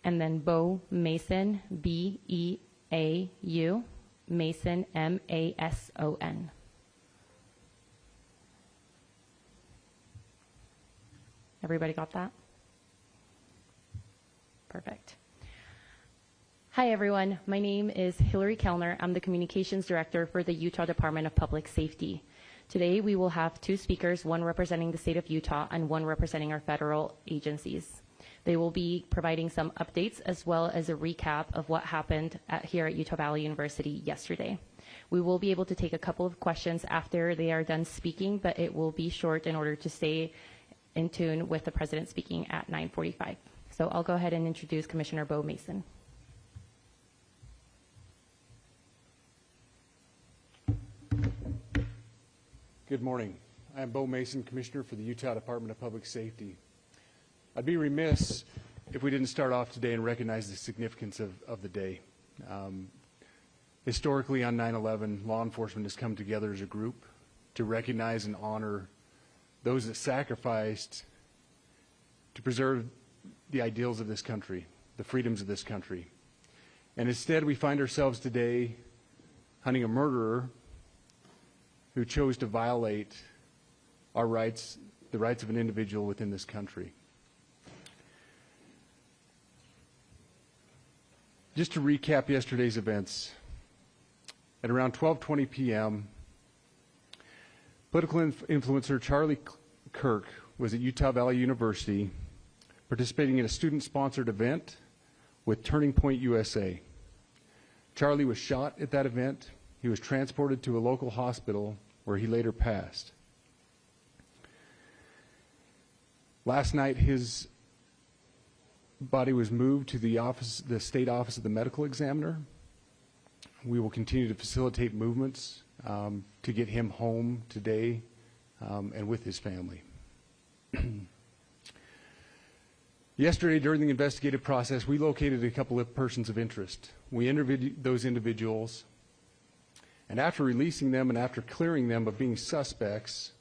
and then Beau Mason, B-E-A-U, Mason, M-A-S-O-N. Everybody got that? Perfect. Hi, everyone. My name is Hillary Kellner. I'm the Communications Director for the Utah Department of Public Safety. Today, we will have two speakers, one representing the state of Utah and one representing our federal agencies. They will be providing some updates as well as a recap of what happened here at Utah Valley University yesterday. We will be able to take a couple of questions after they are done speaking, but it will be short in order to stay in tune with the president speaking at 9:45. So I'll go ahead and introduce Commissioner Beau Mason. Good morning. I am Beau Mason, Commissioner for the Utah Department of Public Safety. I'd be remiss if we didn't start off today and recognize the significance of the day. Historically, on 9/11, law enforcement has come together as a group to recognize and honor those that sacrificed to preserve the ideals of this country, the freedoms of this country. And instead, we find ourselves today hunting a murderer who chose to violate our rights, the rights of an individual within this country. Just to recap yesterday's events, at around 12:20 p.m., political influencer Charlie Kirk was at Utah Valley University participating in a student-sponsored event with Turning Point USA. Charlie was shot at that event. He was transported to a local hospital where he later passed. Last night, his body was moved to the state office of the medical examiner. We will continue to facilitate movements to get him home today and with his family. Yesterday, during the investigative process, we located a couple of persons of interest. We interviewed those individuals, and after releasing them and after clearing them of being suspects,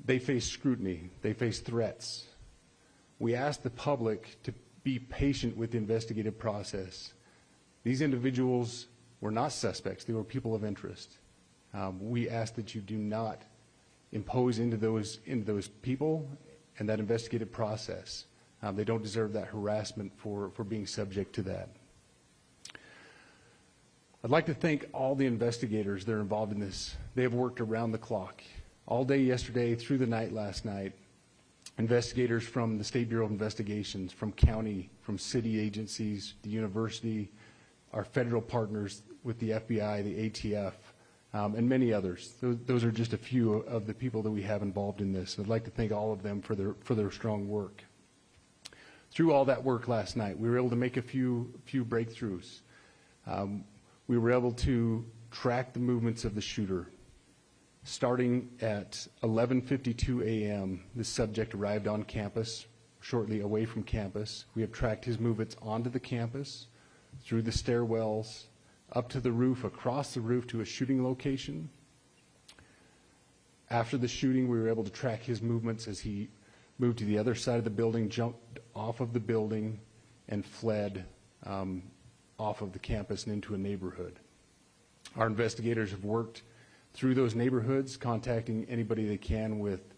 they face scrutiny, they face threats. We asked the public to be patient with the investigative process. These individuals were not suspects, they were people of interest. We ask that you do not impose into those people and that investigative process. They don't deserve that harassment for being subject to that. I'd like to thank all the investigators that are involved in this. They have worked around the clock. All day yesterday, through the night last night, investigators from the State Bureau of Investigations, from county, from city agencies, the university, our federal partners with the FBI, the ATF, and many others. Those are just a few of the people that we have involved in this. I'd like to thank all of them for their strong work. Through all that work last night, we were able to make a few breakthroughs. We were able to track the movements of the shooter. Starting at 11:52 a.m., this subject arrived on campus, shortly away from campus. We have tracked his movements onto the campus, through the stairwells, up to the roof, across the roof to a shooting location. After the shooting, we were able to track his movements as he moved to the other side of the building, jumped off of the building, and fled off of the campus and into a neighborhood. Our investigators have worked through those neighborhoods, contacting anybody they can with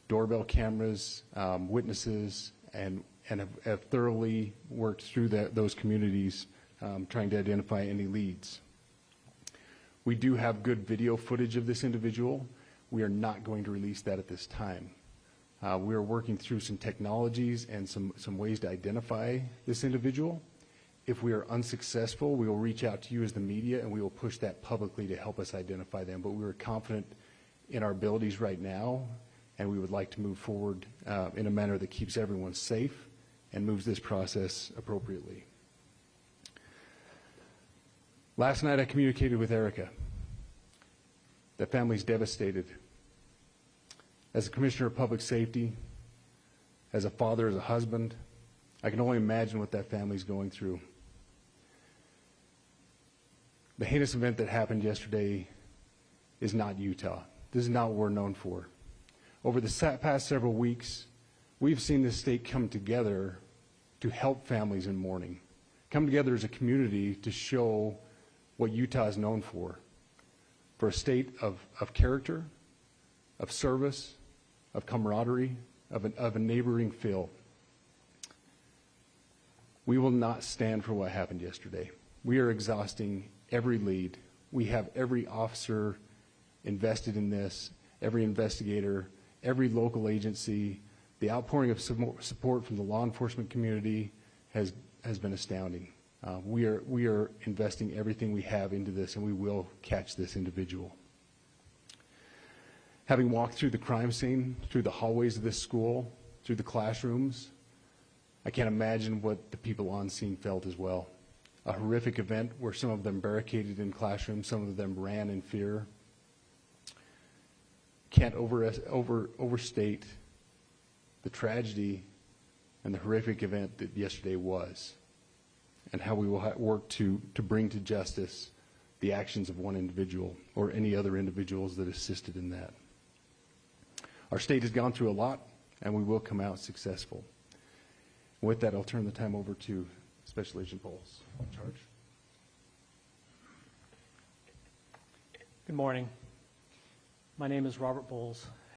doorbell cameras, witnesses, and have thoroughly worked through those communities, trying to identify any leads. We do have good video footage of this individual. We are not going to release that at this time. We are working through some technologies and some ways to identify this individual. If we are unsuccessful, we will reach out to you as the media and we will push that publicly to help us identify them. But we are confident in our abilities right now, and we would like to move forward in a manner that keeps everyone safe and moves this process appropriately. Last night I communicated with Erica. That family's devastated. As a Commissioner of Public Safety, as a father, as a husband, I can only imagine what that family's going through. The heinous event that happened yesterday is not Utah. This is not what we're known for. Over the past several weeks, we've seen this state come together to help families in mourning, come together as a community to show what Utah is known for a state of character, of service, of camaraderie, of a neighboring feel. We will not stand for what happened yesterday. We are exhausting every lead. We have every officer invested in this, every investigator, every local agency. The outpouring of support from the law enforcement community has been astounding. We are investing everything we have into this, and we will catch this individual. Having walked through the crime scene, through the hallways of this school, through the classrooms, I can't imagine what the people on scene felt as well. A horrific event where some of them barricaded in classrooms, some of them ran in fear. Can't overstate the tragedy and the horrific event that yesterday was, and how we will work to bring to justice the actions of one individual or any other individuals that assisted in that. Our state has gone through a lot, and we will come out successful. With that, I'll turn the time over to Special Agent Bowles in charge. Good morning. My name is Robert Bowles,